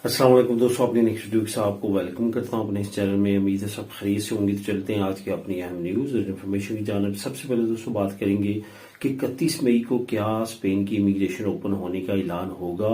अस्सलाम वालेकुम दोस्तों, अपने नेक्स्ट वीडियो के साथ आपको वेलकम करता हूं अपने इस चैनल में। उम्मीद है सब खैरियत से होंगे। तो चलते हैं आज की अपनी अहम न्यूज और इन्फॉर्मेशन की जानब। सबसे पहले दोस्तों बात करेंगे कि 31 मई को क्या स्पेन की इमिग्रेशन ओपन होने का ऐलान होगा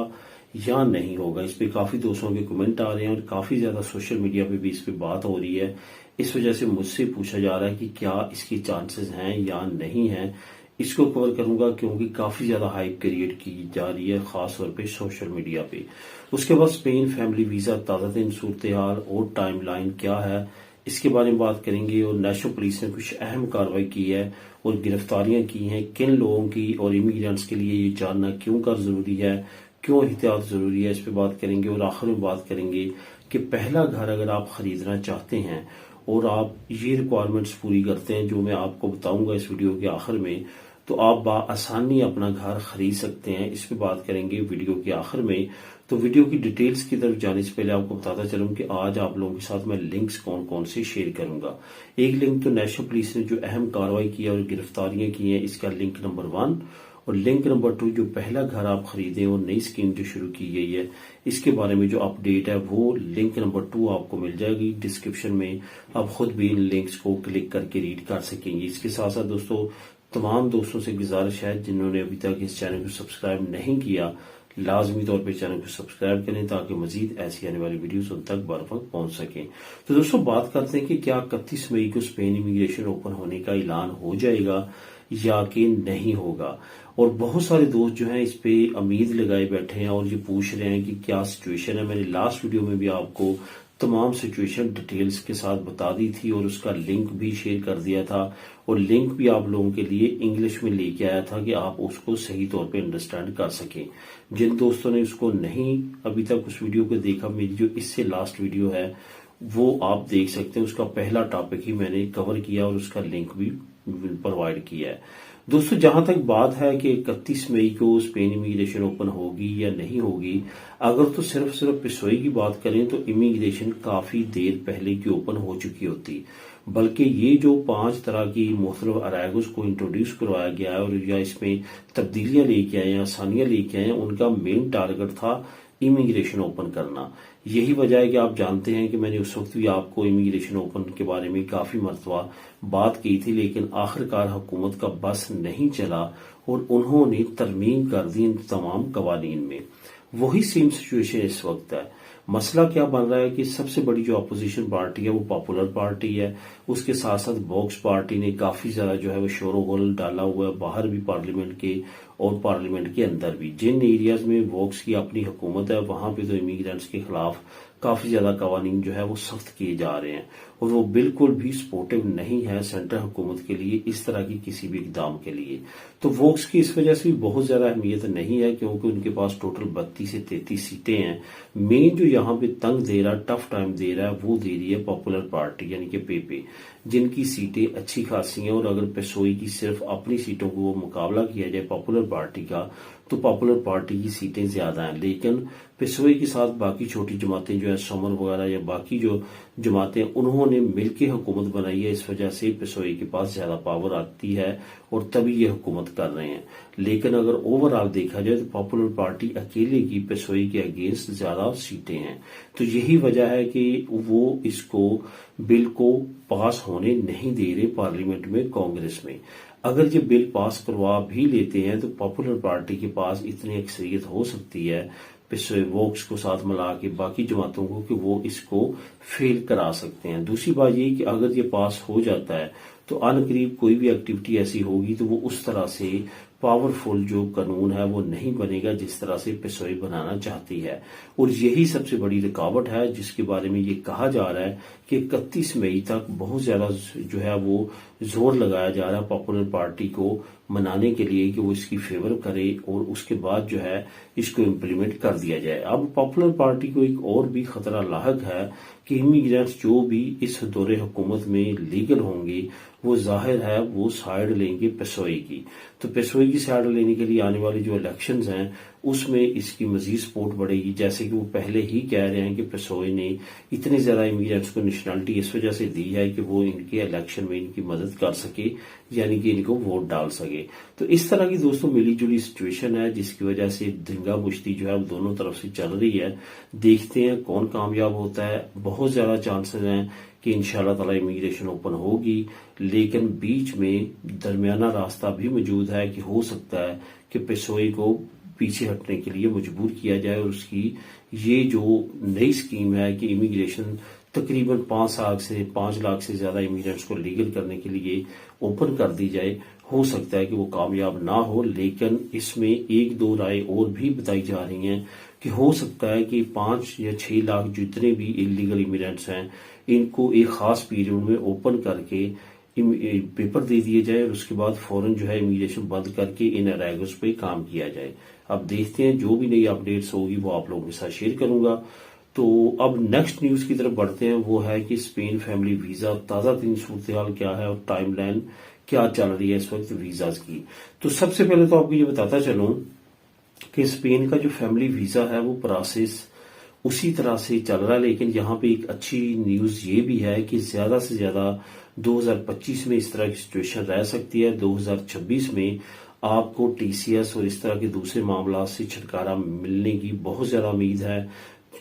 या नहीं होगा। इस पे काफी दोस्तों के कमेंट आ रहे हैं और काफी ज्यादा सोशल मीडिया पे भी इस पे बात हो रही है। इस वजह से मुझसे पूछा जा रहा है कि क्या इसकी चांसेस हैं या नहीं है। इसको कवर करूंगा क्योंकि काफी ज्यादा हाइप क्रिएट की जा रही है, खास तौर पे सोशल मीडिया पे। उसके बाद स्पेन फैमिली वीजा ताज़ा तरीन सूरत हाल और टाइमलाइन क्या है, इसके बारे में बात करेंगे। और नेशनल पुलिस ने कुछ अहम कार्रवाई की है और गिरफ्तारियां की हैं किन लोगों की, और इमिग्रेंट्स के लिए ये जानना क्यों कर जरूरी है, क्यों एहतियात जरूरी है, इस पे बात करेंगे। और आखिर में बात करेंगे कि पहला घर अगर आप खरीदना चाहते हैं और आप ये रिक्वायरमेंट्स पूरी करते हैं जो मैं आपको बताऊंगा इस वीडियो के आखिर में, तो आप बआसानी अपना घर खरीद सकते हैं। इस पे बात करेंगे वीडियो के आखिर में। तो वीडियो की डिटेल्स की तरफ जाने से पहले आपको बताता चलूं कि आज आप लोगों के साथ मैं लिंक्स कौन कौन से शेयर करूंगा। एक लिंक तो नेशनल पुलिस ने जो अहम कार्रवाई की है और गिरफ्तारियां की हैं, इसका लिंक नंबर 1। और लिंक नंबर 2 जो पहला घर आप खरीदें और नई स्कीम जो शुरू की गई है, इसके बारे में जो अपडेट है वो लिंक नंबर 2 आपको मिल जाएगी डिस्क्रिप्शन में। आप खुद भी इन लिंक्स को क्लिक करके रीड कर सकेंगे। इसके साथ साथ दोस्तों तमाम दोस्तों से गुजारिश है जिन्होंने अभी तक इस चैनल को सब्सक्राइब नहीं किया, लाजमी तौर पे चैनल को सब्सक्राइब करें ताकि मजीद ऐसी आने वाली वीडियोस उन तक बर वक्त पहुंच सकें। तो दोस्तों बात करते हैं कि क्या 31 मई को स्पेन इमिग्रेशन ओपन होने का ऐलान हो जाएगा या कि नहीं होगा। और बहुत सारे दोस्त जो हैं इस पे उम्मीद लगाए बैठे हैं और ये पूछ रहे हैं कि क्या सिचुएशन है। मैंने लास्ट वीडियो में भी आपको तमाम सिचुएशन डिटेल्स के साथ बता दी थी और उसका लिंक भी शेयर कर दिया था, और लिंक भी आप लोगों के लिए इंग्लिश में लेके आया था कि आप उसको सही तौर पे अंडरस्टैंड कर सकें। जिन दोस्तों ने उसको नहीं अभी तक उस वीडियो को देखा, मेरी जो इससे लास्ट वीडियो है वो आप देख सकते हैं। उसका पहला टॉपिक ही मैंने कवर किया और उसका लिंक भी प्रोवाइड किया है। दोस्तों जहां तक बात है कि 31 मई को स्पेन इमिग्रेशन ओपन होगी या नहीं होगी, अगर तो सिर्फ पिसोई की बात करें तो इमिग्रेशन काफी देर पहले की ओपन हो चुकी होती। बल्कि ये जो 5 तरह की मुख्तलिफ अराइवल्स को इंट्रोड्यूस करवाया गया है और या इसमें तब्दीलियां लेके आए हैं, आसानियां लेके आए हैं, उनका मेन टारगेट था इमिग्रेशन ओपन करना। यही वजह है कि आप जानते हैं कि मैंने उस वक्त भी आपको इमिग्रेशन ओपन के बारे में काफी मरतबा बात की थी, लेकिन आखिरकार हुकूमत का बस नहीं चला और उन्होंने तरमीम कर दी इन तमाम कवानीन में। वही सेम सिचुएशन इस वक्त है। मसला क्या बन रहा है कि सबसे बड़ी जो अपोजिशन पार्टी है वो पॉपुलर पार्टी है। उसके साथ साथ वोक्स पार्टी ने काफी ज्यादा जो है वो शोरगुल डाला हुआ है, बाहर भी पार्लियामेंट के और पार्लियामेंट के अंदर भी। जिन एरियाज में वोक्स की अपनी हुकूमत है वहां पे तो इमिग्रेंट्स के खिलाफ काफी ज्यादा कवानीन जो है वो सख्त किए जा रहे हैं और वो बिल्कुल भी सपोर्टिव नहीं है सेंट्रल हुकूमत के लिए इस तरह की किसी भी इकदाम के लिए। तो वोक्स की इस वजह से भी बहुत ज्यादा अहमियत नहीं है क्योंकि उनके पास टोटल 32 से 33 सीटें हैं। मेन जो यहाँ पे तंग दे रहा है, टफ टाइम दे रहा है, वो दे रही है पॉपुलर पार्टी यानी कि पेपे, जिनकी सीटें अच्छी खासी हैं। और अगर पेसोई की सिर्फ अपनी सीटों को वो मुकाबला किया जाए पॉपुलर पार्टी का, तो पॉपुलर पार्टी की सीटें ज्यादा हैं। लेकिन पेसोई के साथ बाकी छोटी जमातें जो है समर वगैरह या बाकी जो जमातें, उन्होंने मिलकर हुकूमत बनाई है। इस वजह से पेसोई के पास ज्यादा पावर आती है और तभी ये हुकूमत कर रहे हैं। लेकिन अगर ओवरऑल देखा जाए तो पॉपुलर पार्टी अकेले की पेसोई के अगेंस्ट ज्यादा सीटें हैं। तो यही वजह है कि वो इसको बिल को पास होने नहीं दे रहे पार्लियामेंट में, कांग्रेस में। अगर ये बिल पास करवा भी लेते हैं तो पॉपुलर पार्टी के पास इतनी अक्सरियत हो सकती है वोक्स को साथ मिला के बाकी जमातों को कि वो इसको फेल करा सकते हैं। दूसरी बात ये कि अगर ये पास हो जाता है तो अनकरीब कोई भी एक्टिविटी ऐसी होगी तो वो उस तरह से पावरफुल जो कानून है वो नहीं बनेगा जिस तरह से पेसोई बनाना चाहती है। और यही सबसे बड़ी रुकावट है जिसके बारे में ये कहा जा रहा है कि 31 मई तक बहुत ज्यादा जो है वो जोर लगाया जा रहा है पॉपुलर पार्टी को मनाने के लिए कि वो इसकी फेवर करे और उसके बाद जो है इसको इम्प्लीमेंट कर दिया जाए। अब पॉपुलर पार्टी को एक और भी खतरा लाहक है कि इमिग्रेंट्स जो भी इस दौरे हुकूमत में लीगल होंगे वो जाहिर है वो साइड लेंगे पेसोई की। तो पेसोई की की साइड लेने के लिए आने वाली जो इलेक्शंस हैं उसमें इसकी मजीद सपोर्ट बढ़ेगी। जैसे कि वो पहले ही कह रहे हैं कि पेसोए ने इतनी ज्यादा इमिग्रेंट्स को नेशनलिटी इस वजह से दी है कि वो इनके इलेक्शन में इनकी मदद कर सके, यानी कि इनको वोट डाल सके। तो इस तरह की दोस्तों मिली जुली सिचुएशन है जिसकी वजह से दंगा मुश्ती जो है वो दोनों तरफ से चल रही है। देखते हैं कौन कामयाब होता है। बहुत ज्यादा चांसेस हैं कि इंशाल्लाह ताला इमिग्रेशन ओपन होगी, लेकिन बीच में दरमियाना रास्ता भी मौजूद है कि हो सकता है कि पेसोए को पीछे हटने के लिए मजबूर किया जाए और उसकी ये जो नई स्कीम है कि इमिग्रेशन तकरीबन 5 लाख से ज्यादा इमिग्रेंट्स को लीगल करने के लिए ओपन कर दी जाए। हो सकता है कि वो कामयाब ना हो, लेकिन इसमें 1-2 राय और भी बताई जा रही हैं कि हो सकता है कि 5 या 6 लाख जितने भी इलीगल इमिग्रेंट्स हैं इनको एक खास पीरियड में ओपन करके पेपर दे दिए जाए और उसके बाद फौरन जो है इमिग्रेशन बंद करके इन अराइवल्स पे काम किया जाए। अब देखते हैं, जो भी नई अपडेट्स होगी वो आप लोगों के साथ शेयर करूंगा। तो अब नेक्स्ट न्यूज की तरफ बढ़ते हैं। वो है कि स्पेन फैमिली वीजा ताजा तीन सूरत क्या है और टाइमलाइन क्या चल रही है इस वक्त वीजाज की। तो सबसे पहले तो आपको ये बताता चलूं कि स्पेन का जो फैमिली वीजा है वो प्रोसेस उसी तरह से चल रहा है, लेकिन यहाँ पे एक अच्छी न्यूज ये भी है कि ज्यादा से ज्यादा 2025 में इस तरह की सिचुएशन रह सकती है। 2026 में आपको टीसीएस और इस तरह के दूसरे मामला से छुटकारा मिलने की बहुत ज्यादा उम्मीद है,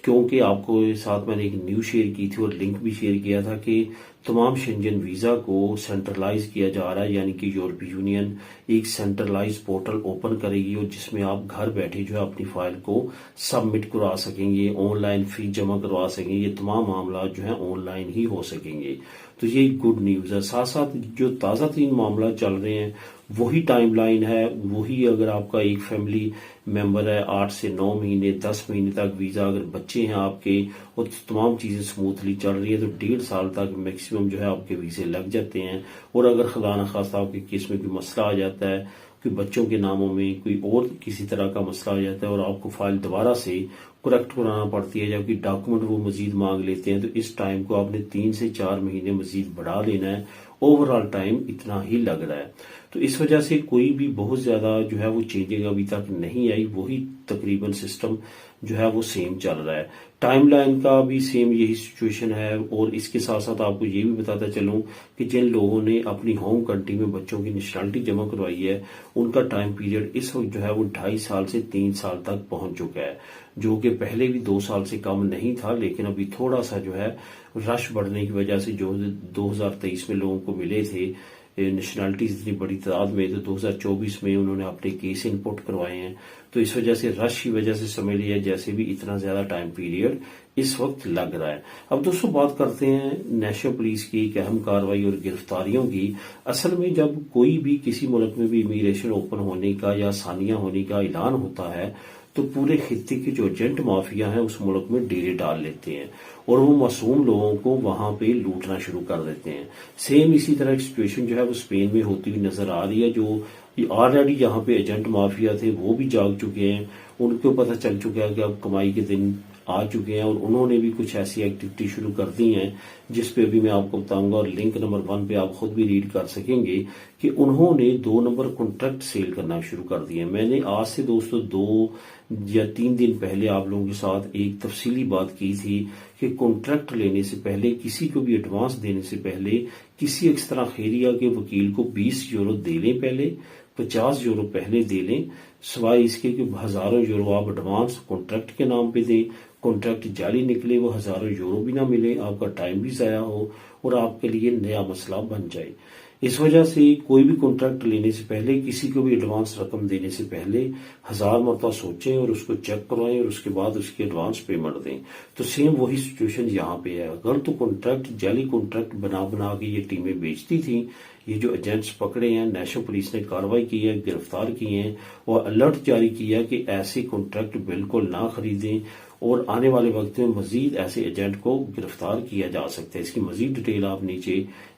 क्योंकि आपको साथ मैंने एक न्यूज शेयर की थी और लिंक भी शेयर किया था कि तमाम शेंजन वीजा को सेंट्रलाइज किया जा रहा है, यानी कि यूरोपीय यूनियन एक सेंट्रलाइज पोर्टल ओपन करेगी और जिसमें आप घर बैठे जो है अपनी फाइल को सबमिट करवा सकेंगे, ऑनलाइन फीस जमा करवा सकेंगे। ये तमाम मामला जो है ऑनलाइन ही हो सकेंगे। तो ये गुड न्यूज है। साथ साथ जो ताजा तीन मामला चल रहे हैं वही टाइमलाइन है, वही अगर आपका एक फैमिली मेंबर है 8 से 9 महीने 10 महीने तक वीजा, अगर बच्चे हैं आपके और तमाम चीजें स्मूथली चल रही है तो 1.5 साल तक मैक्सिमम जो है आपके वीजे लग जाते हैं। और अगर खुदा न खास्ता आपके केस में कोई मसला आ जाता है, कोई बच्चों के नामों में कोई और किसी तरह का मसला आ जाता है और आपको फाइल दोबारा से करेक्ट कराना पड़ती है या कोई डॉक्यूमेंट वो मजीद मांग लेते हैं, तो इस टाइम को आपने 3 से 4 महीने मजीद बढ़ा लेना है। ओवरऑल टाइम इतना ही लग रहा है। तो इस वजह से कोई भी बहुत ज्यादा जो है वो चेंजिंग अभी तक नहीं आई, वही तकरीबन सिस्टम जो है वो सेम चल रहा है। टाइमलाइन का भी सेम यही सिचुएशन है। और इसके साथ साथ आपको ये भी बताता चलूं कि जिन लोगों ने अपनी होम कंट्री में बच्चों की नेशनलिटी जमा करवाई है उनका टाइम पीरियड इस वक्त जो है वो 2.5 साल से 3 साल तक पहुंच चुका है, जो कि पहले भी 2 साल से कम नहीं था। लेकिन अभी थोड़ा सा जो है रश बढ़ने की वजह से जो 2023 में लोगों को मिले थे नेशनलिटीज इतनी बड़ी तादाद में, तो 2024 में उन्होंने अपने केस इनपुट करवाए हैं। तो इस वजह से रश की वजह से समझ लिया जैसे भी इतना ज्यादा टाइम पीरियड इस वक्त लग रहा है। अब दोस्तों बात करते हैं नेशनल पुलिस की एक अहम कार्रवाई और गिरफ्तारियों की। असल में जब कोई भी किसी मुल्क में भी इमिग्रेशन ओपन होने का या आसानियां होने का ऐलान होता है तो पूरे खित्ते के जो एजेंट माफिया हैं उस मुल्क में डेरे डाल लेते हैं और वो मासूम लोगों को वहां पे लूटना शुरू कर देते हैं। सेम इसी तरह की सिचुएशन जो है वो स्पेन में होती हुई नजर आ रही है। जो ऑलरेडी यहाँ पे एजेंट माफिया थे वो भी जाग चुके हैं, उनको पता चल चुका है कि अब कमाई के दिन आ चुके हैं और उन्होंने भी कुछ ऐसी एक्टिविटी शुरू कर दी हैं जिस पे अभी मैं आपको बताऊंगा और लिंक नंबर 1 पे आप खुद भी रीड कर सकेंगे कि उन्होंने 2 नंबर कॉन्ट्रैक्ट सेल करना शुरू कर दिए। मैंने आज से दोस्तों 2 या 3 दिन पहले आप लोगों के साथ एक तफसीली बात की थी कि कॉन्ट्रैक्ट लेने से पहले, किसी को भी एडवांस देने से पहले किसी एक्स्ट्रा खैरिया के वकील को 20 यूरो दे लें, पहले 50 यूरो पहले दे लें, सिवाय इसके कि हजारों यूरो आप एडवांस कॉन्ट्रैक्ट के नाम पे दें। कॉन्ट्रैक्ट जाली निकले, वो हजारों यूरो भी ना मिले, आपका टाइम भी जाया हो और आपके लिए नया मसला बन जाए। इस वजह से कोई भी कॉन्ट्रैक्ट लेने से पहले, किसी को भी एडवांस रकम देने से पहले 1000 मरतबा सोचें और उसको चेक करवाएं और उसके बाद उसकी एडवांस पेमेंट दें। तो सेम वही सिचुएशन यहाँ पे है। अगर तो कॉन्ट्रैक्ट जाली कॉन्ट्रैक्ट बना बना के ये टीमें बेचती थी, ये जो एजेंट्स पकड़े हैं नेशनल पुलिस ने कार्रवाई की है, गिरफ्तार किए हैं और अलर्ट जारी किया कि ऐसे कॉन्ट्रैक्ट बिल्कुल ना खरीदें और आने वाले वक्त में मजीद ऐसे एजेंट को गिरफ्तार किया जा सकता है। इसकी मजीद डिटेल आप नीचे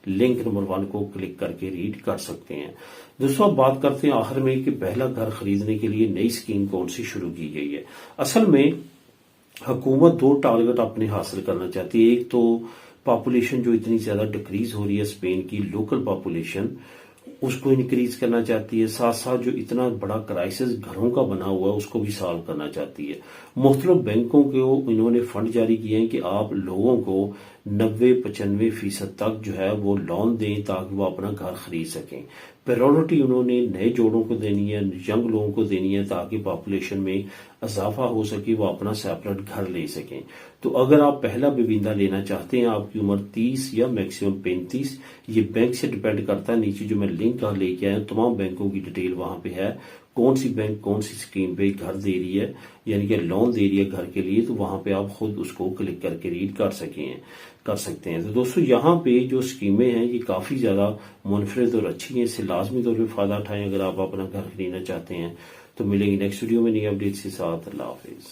लिंक नंबर 1 को क्लिक करके रीड कर सकते हैं। दोस्तों अब बात करते हैं आखिर में कि पहला घर खरीदने के लिए नई स्कीम कौन सी शुरू की गई है। असल में हुकूमत 2 टारगेट अपने हासिल करना चाहती है। एक तो पॉपुलेशन जो इतनी ज्यादा डिक्रीज हो रही है स्पेन की, लोकल पॉपुलेशन, उसको इंक्रीज करना चाहती है, साथ साथ जो इतना बड़ा क्राइसिस घरों का बना हुआ है उसको भी सॉल्व करना चाहती है। मुख्तलिफ बैंकों को इन्होंने फंड जारी किए हैं कि आप लोगों को 90-95% तक जो है वो लोन दें ताकि वो अपना घर खरीद सकें। प्रायोरिटी उन्होंने नए जोड़ों को देनी है, यंग लोगों को देनी है ताकि पॉपुलेशन में इजाफा हो सके, वो अपना सेपरेट घर ले सकें। तो अगर आप पहला बेविंदा लेना चाहते हैं, आपकी उम्र 30 या मैक्सिमम 35, ये बैंक से डिपेंड करता है। नीचे जो मैं लिंक लेके आया तमाम बैंकों की डिटेल वहां पे है, कौन सी बैंक कौन सी स्कीम पे घर दे रही है, यानी कि लोन दे रही है घर के लिए, तो वहां पे आप खुद उसको क्लिक करके रीड कर सकते हैं। तो दोस्तों यहाँ पे जो स्कीमें हैं ये काफी ज्यादा मुनफरिद और अच्छी हैं, इससे लाजमी तौर पर फायदा उठाएं अगर आप अपना घर खरीदना चाहते हैं। तो मिलेंगे नेक्स्ट वीडियो में नई अपडेट के साथ। अल्लाह हाफिज।